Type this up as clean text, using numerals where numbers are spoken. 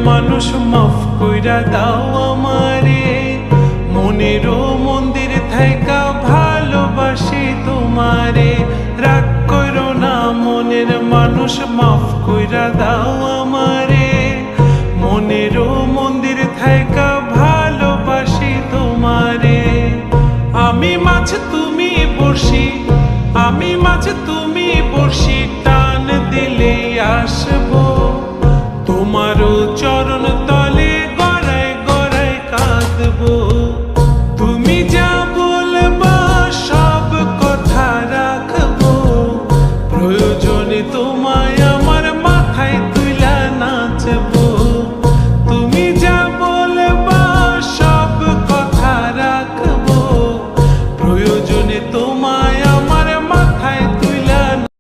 মানুষ মাফ কইরা দাও আমারে, মনেরও মন্দির থাইকা ভালোবাসি তোমারে। রাগ করো না মনের মানুষ, মাফ কইরা দাও আমারে, মনেরও মন্দির থাইকা ভালোবাসি তোমারে। আমি মাছ তুমি বড়শি, আমি মাছ তুমি বড়শি, টান দিলে আসবো তোমারও চরণ তলে, গড়ায় গড়ায় কাঁদবো। তুমি যা বলবা সব কথা রাখবো, প্রয়োজনে তো